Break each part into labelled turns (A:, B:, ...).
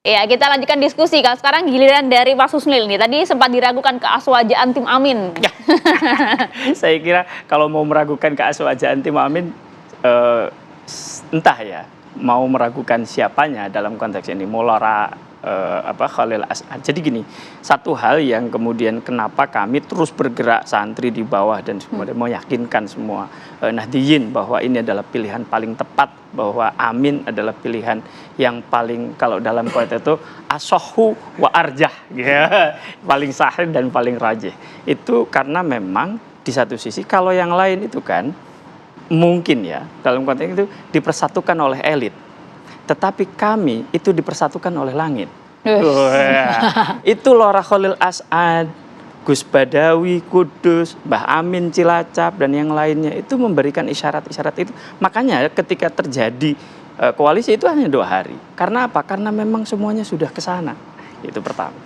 A: Ya, kita lanjutkan diskusi. Kalau sekarang giliran dari Mas Husnil nih. Tadi sempat diragukan keaswajaan tim Amin.
B: Saya kira kalau mau meragukan keaswajaan tim Amin, entah ya, mau meragukan siapanya dalam konteks ini, Khalil As'ad. Jadi gini, satu hal yang kemudian kenapa kami terus bergerak santri di bawah dan kemudian meyakinkan semua Nahdliyin bahwa ini adalah pilihan paling tepat, bahwa Amin adalah pilihan yang paling, kalau dalam kuat itu asohu wa arjah, ya, paling sahih dan paling rajih. Itu karena memang di satu sisi kalau yang lain itu kan mungkin ya dalam konteks itu dipersatukan oleh elit, tetapi kami itu dipersatukan oleh langit. Itu Lora Khalil As'ad, Gus Badawi, Kudus, Mbah Amin Cilacap dan yang lainnya itu memberikan isyarat-isyarat itu. Makanya ketika terjadi koalisi itu hanya 2 hari. Karena apa? Karena memang semuanya sudah ke sana. Itu pertama.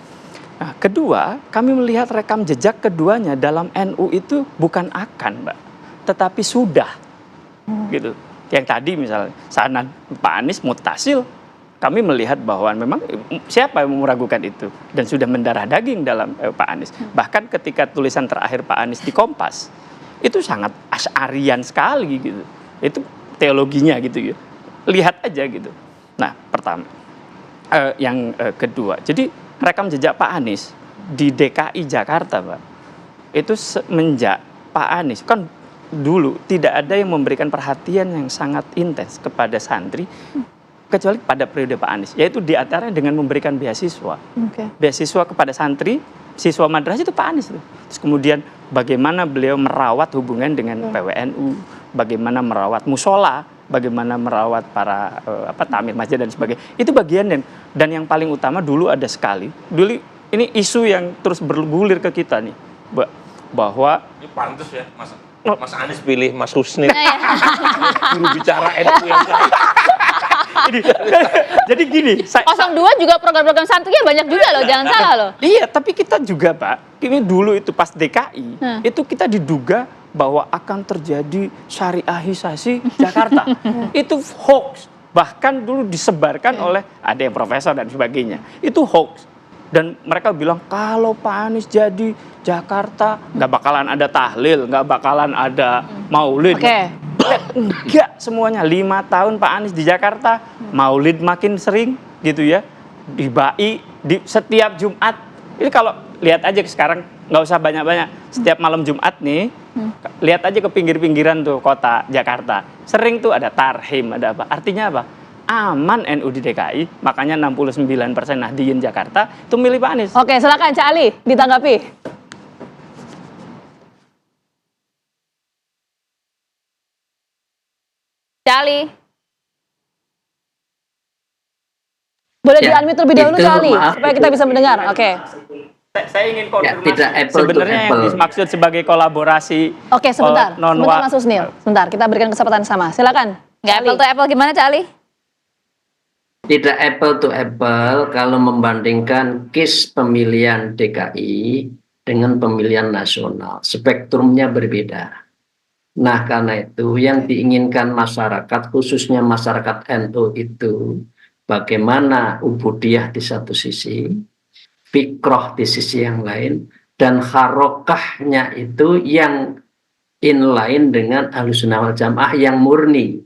B: Nah, kedua, kami melihat rekam jejak keduanya dalam NU itu bukan akan, Mbak, tetapi sudah. Gitu. Yang tadi misalnya sanad Pak Anies mutasil, kami melihat bahwa memang siapa yang meragukan itu dan sudah mendarah daging dalam Pak Anies. Bahkan ketika tulisan terakhir Pak Anies di Kompas itu sangat asy'arian sekali gitu. Itu teologinya gitu ya. Lihat aja gitu. Nah, pertama. Yang kedua, jadi rekam jejak Pak Anies di DKI Jakarta, Pak, itu semenjak Pak Anies kan dulu tidak ada yang memberikan perhatian yang sangat intens kepada santri kecuali pada periode Pak Anies, yaitu diantaranya dengan memberikan beasiswa. Beasiswa kepada santri, siswa madrasah itu Pak Anies. Terus kemudian bagaimana beliau merawat hubungan dengan PWNU, bagaimana merawat musola, bagaimana merawat para tamir masjid dan sebagainya. Itu bagian dan yang paling utama dulu ada sekali. Dulu ini isu yang terus bergulir ke kita nih, bahwa
C: ini pantas ya, Mas Anies pilih Mas Husnil. Juru bicara NU yang
B: jadi gini,
A: 02 juga program-program santrinya banyak juga loh, jangan salah loh.
B: Iya, tapi kita juga, Pak, ini dulu itu pas DKI, itu kita diduga bahwa akan terjadi syariahisasi Jakarta. Itu hoax. Bahkan dulu disebarkan oleh ada yang profesor dan sebagainya. Itu hoax. Dan mereka bilang kalau Pak Anies jadi Jakarta nggak bakalan ada tahlil, nggak bakalan ada maulid. Enggak, semuanya 5 tahun Pak Anies di Jakarta, maulid makin sering gitu ya, di BAI, di setiap Jumat. Ini kalau lihat aja sekarang nggak usah banyak-banyak, setiap malam Jumat nih, lihat aja ke pinggir-pinggiran tuh kota Jakarta, sering tuh ada tarhim, ada apa? Artinya apa? Aman NU di DKI, makanya 69% Nahdliyin Jakarta itu milih Pak Anies.
A: Oke, silakan Cak Ali ditanggapi. Cak Ali. Boleh di-unmute terlebih dahulu Cak Ali, supaya kita bisa mendengar. Oke.
B: Saya ingin konfirmasi sebenarnya yang dimaksud sebagai kolaborasi.
A: Oke, sebentar Mas Husnil. Sebentar, kita berikan kesempatan sama. Silakan. Nggak apple to apple gimana Cak Ali?
D: Tidak apple to apple kalau membandingkan case pemilihan DKI dengan pemilihan nasional. Spektrumnya berbeda. Nah, karena itu yang diinginkan masyarakat, khususnya masyarakat NU itu, bagaimana ubudiyah di satu sisi, fikroh di sisi yang lain, dan harokahnya itu yang inline dengan Ahlussunnah wal Jamaah yang murni.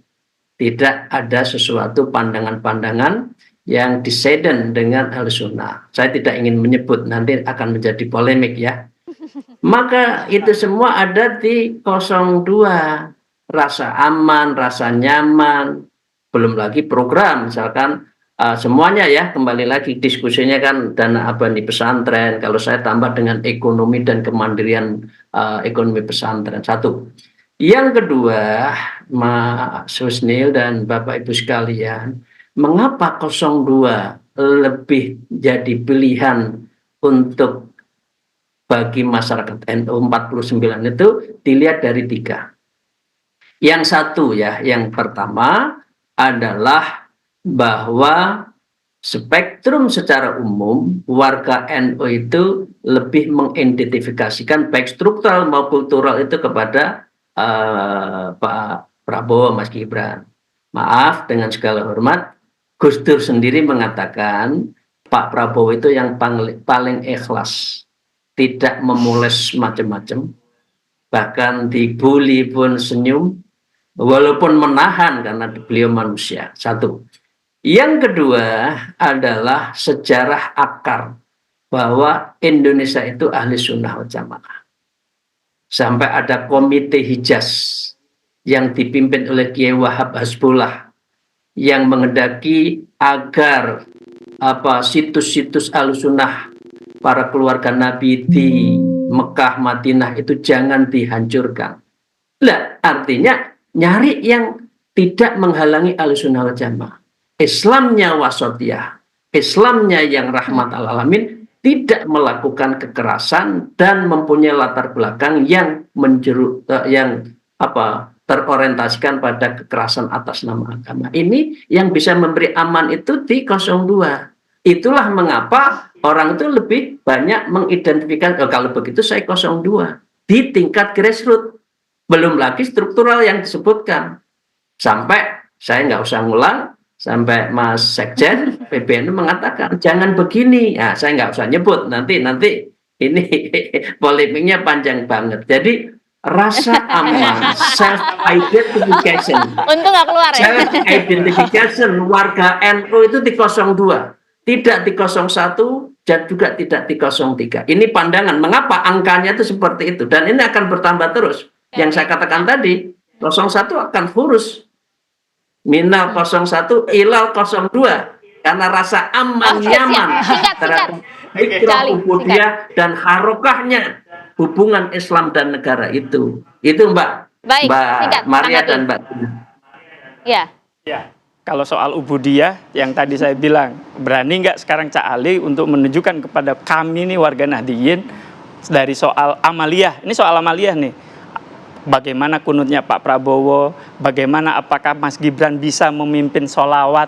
D: Tidak ada sesuatu pandangan-pandangan yang diseden dengan Ahlussunnah. Saya tidak ingin menyebut, nanti akan menjadi polemik ya. Maka itu semua ada di 02. Rasa aman, rasa nyaman, belum lagi program, misalkan semuanya ya, kembali lagi diskusinya kan dana abadi pesantren, kalau saya tambah dengan ekonomi dan kemandirian ekonomi pesantren, satu. Yang kedua, Mas Husnil dan Bapak Ibu sekalian, mengapa 02 lebih jadi pilihan untuk bagi masyarakat NU 49 itu dilihat dari 3. Yang satu ya, yang pertama adalah bahwa spektrum secara umum warga NU itu lebih mengidentifikasikan baik struktural maupun kultural itu kepada Pak Prabowo, Mas Gibran. Maaf, dengan segala hormat, Gus Dur sendiri mengatakan Pak Prabowo itu yang paling ikhlas, tidak memules macam-macam, bahkan dibully pun senyum, walaupun menahan karena beliau manusia. Satu. Yang kedua adalah sejarah akar bahwa Indonesia itu ahli sunnah wal jamaah. Sampai ada komite Hijaz yang dipimpin oleh Kiai Wahab Hasbullah yang menghendaki agar situs-situs al-sunnah para keluarga Nabi di Mekah, Madinah itu jangan dihancurkan. Nah, artinya nyari yang tidak menghalangi al-sunnah wal jamaah. Islamnya wasatiyah, Islamnya yang rahmat alamin, tidak melakukan kekerasan dan mempunyai latar belakang yang terorientasikan pada kekerasan atas nama agama. Ini yang bisa memberi aman itu di 02. Itulah mengapa orang itu lebih banyak mengidentifikasi, kalau begitu saya 02 di tingkat grassroots. Belum lagi struktural yang disebutkan. Sampai saya nggak usah ngulang, sampai Mas Sekjen PBNU mengatakan jangan begini. Ya, saya nggak usah nyebut, nanti ini polemiknya panjang banget. Jadi rasa aman, self identification.
A: Untung nggak keluar ya.
D: Self identification warga NU itu di 02, tidak di 01 dan juga tidak di 03. Ini pandangan mengapa angkanya itu seperti itu, dan ini akan bertambah terus. Yang saya katakan tadi, 01 akan furus. Minal 01 ilal 02 karena rasa aman nyaman terhadap fitrah ubudiyah dan harokahnya hubungan Islam dan negara itu Mbak.
A: Baik,
D: Mbak Maria dan Mbak.
A: Ya.
B: Kalau soal ubudiyah yang tadi saya bilang, berani nggak sekarang Cak Ali untuk menunjukkan kepada kami nih warga Nahdliyin dari soal amaliyah. Ini soal amaliyah nih. Bagaimana kunutnya Pak Prabowo, bagaimana apakah Mas Gibran bisa memimpin sholawat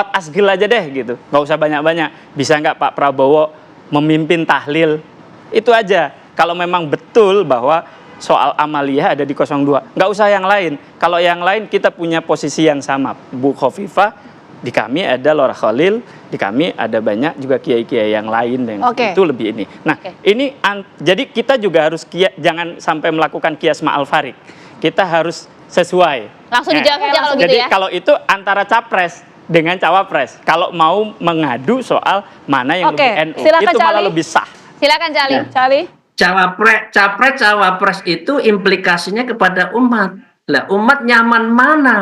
B: asgil aja deh gitu, nggak usah banyak-banyak. Bisa nggak Pak Prabowo memimpin tahlil, itu aja. Kalau memang betul bahwa soal amaliyah ada di 02, nggak usah yang lain. Kalau yang lain kita punya posisi yang sama, Bu Khofifah, di kami ada Lora Khalil, di kami ada banyak juga kiai-kiai yang lain yang itu lebih ini. Nah, ini jadi kita juga harus jangan sampai melakukan kias ma'al farik. Kita harus sesuai.
A: Langsung dijawab aja kalau gitu
B: jadi
A: ya.
B: kalau itu antara capres dengan cawapres. Kalau mau mengadu soal mana yang lebih NU, itu malah lebih sah.
A: Silakan Cali.
D: Cawapres itu implikasinya kepada umat. Lah, umat nyaman mana?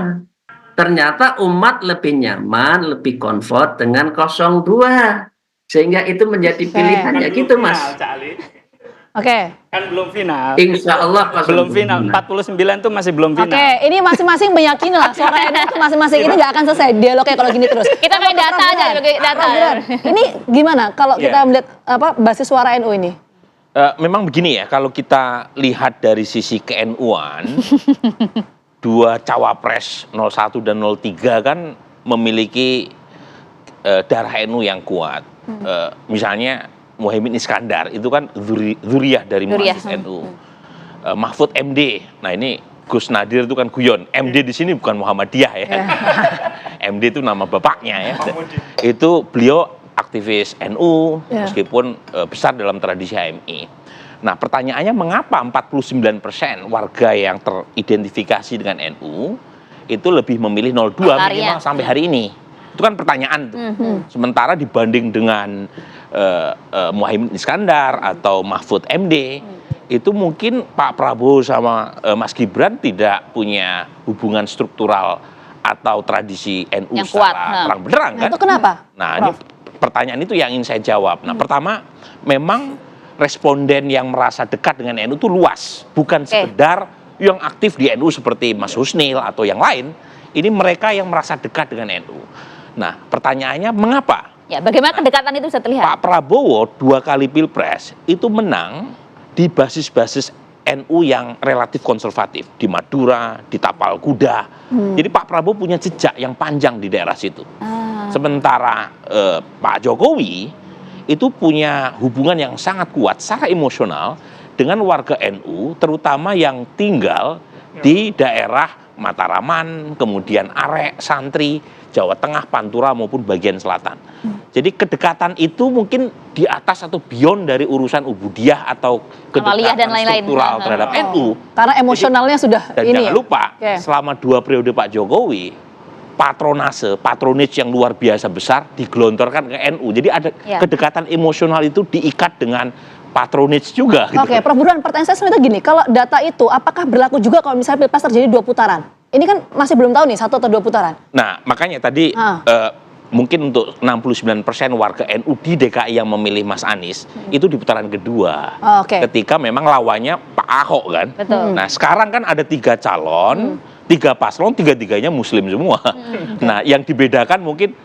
D: Ternyata umat lebih nyaman, lebih comfort dengan 02. Sehingga itu menjadi pilihannya gitu, Mas.
B: Kan belum final.
D: Insya Allah
B: belum final. 49 itu masih belum final.
E: Ini masing-masing meyakini lah suara NU itu masing-masing ini nggak akan selesai dialognya kalau gini terus.
A: Kita main data aja, data.
E: Ini gimana kalau kita melihat basis suara NU ini?
C: Memang begini ya, kalau kita lihat dari sisi ke-NU-an, dua cawapres 01 dan 03 kan memiliki darah NU yang kuat. Misalnya Muhaimin Iskandar itu kan dzuriyah dari muassis NU. Mahfud MD, nah ini Gus Nadir itu kan guyon. MD di sini bukan Muhammadiyah ya. MD itu nama bapaknya ya. Itu beliau aktivis NU meskipun besar dalam tradisi HMI. Nah, pertanyaannya mengapa 49% warga yang teridentifikasi dengan NU itu lebih memilih 02 minimal sampai hari ini? Itu kan pertanyaan tuh. Sementara dibanding dengan Muhaimin Iskandar atau Mahfud MD, itu mungkin Pak Prabowo sama Mas Gibran tidak punya hubungan struktural atau tradisi NU yang secara terang-benderang kan?
E: Itu kenapa?
C: Nah, ini pertanyaan itu yang ingin saya jawab. Nah, pertama, memang responden yang merasa dekat dengan NU itu luas, bukan sekedar yang aktif di NU seperti Mas Husnil atau yang lain. Ini mereka yang merasa dekat dengan NU. Nah, pertanyaannya mengapa?
A: Ya, bagaimana kedekatan itu bisa terlihat?
C: Pak Prabowo 2 kali pilpres itu menang di basis-basis NU yang relatif konservatif di Madura, di Tapal Kuda. Jadi Pak Prabowo punya jejak yang panjang di daerah situ. Sementara Pak Jokowi itu punya hubungan yang sangat kuat secara emosional dengan warga NU, terutama yang tinggal di daerah Mataraman, kemudian Arek, Santri, Jawa Tengah, Pantura maupun bagian selatan. Jadi kedekatan itu mungkin di atas atau beyond dari urusan ubudiyah atau
A: Amaliyah dan
C: kedekatan
A: lain-lain.
C: struktural terhadap NU.
E: Karena emosionalnya sudah
C: Dan
E: ini
C: jangan
E: ya.
C: lupa,
E: Oke.
C: selama 2 periode Pak Jokowi, patronage yang luar biasa besar digelontorkan ke NU. Jadi ada
A: Ya.
C: kedekatan emosional itu diikat dengan patronage juga. Gitu.
E: Oke, Prof Burhan, pertanyaan saya sebenarnya gini, kalau data itu apakah berlaku juga kalau misalnya Pilpres terjadi 2 putaran? Ini kan masih belum tahu nih 1 atau 2 putaran.
C: Nah, makanya tadi mungkin untuk 69% warga NU di DKI yang memilih Mas Anies itu di putaran kedua.
E: Oke.
C: Ketika memang lawannya Pak Ahok kan.
A: Betul.
C: Nah, sekarang kan ada 3 calon, 3 paslon, 3-3-nya Muslim semua. Nah, yang dibedakan mungkin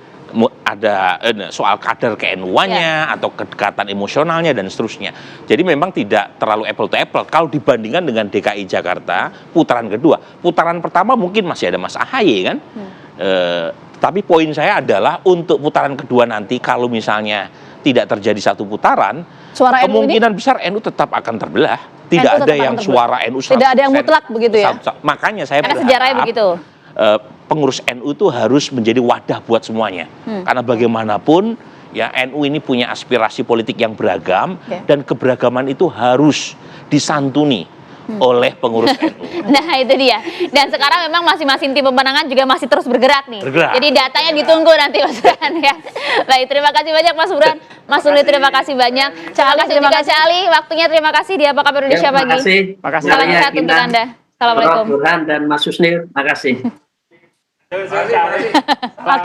C: ada soal kadar ke-NU-nya atau kedekatan emosionalnya dan seterusnya. Jadi memang tidak terlalu apple to apple kalau dibandingkan dengan DKI Jakarta putaran kedua. Putaran pertama mungkin masih ada Mas AHY kan. Tapi poin saya adalah untuk putaran kedua nanti kalau misalnya tidak terjadi satu putaran,
E: Suara NU ini
C: kemungkinan besar NU tetap akan terbelah. Tidak
E: NU tetap
C: ada
E: akan
C: yang
E: terbelah.
C: suara NU 100%.
E: Tidak ada yang mutlak begitu ya?
C: Makanya saya
A: Karena
C: berharap
A: sejarahnya begitu.
C: Pengurus NU itu harus menjadi wadah buat semuanya. Karena bagaimanapun ya NU ini punya aspirasi politik yang beragam dan keberagaman itu harus disantuni oleh pengurus NU.
A: Nah itu dia. Dan sekarang memang masing-masing tim pemenangan juga masih terus bergerak nih.
C: Bergerak.
A: Jadi datanya ditunggu nanti Mas Burhan ya. Baik, terima kasih banyak Mas Burhan. Mas Suli terima kasih banyak. Terima kasih
E: terima
A: juga
E: kasih.
A: Cali. Waktunya terima kasih di Apa Kabar Indonesia
D: Terima
A: Pagi.
D: kasih.
B: Makasih.
A: Salam
D: Saya
A: sehat untuk
D: Kinang,
A: Anda. Assalamualaikum.
D: Prof Burhan dan Mas Husnil. Terima kasih.
E: Oke.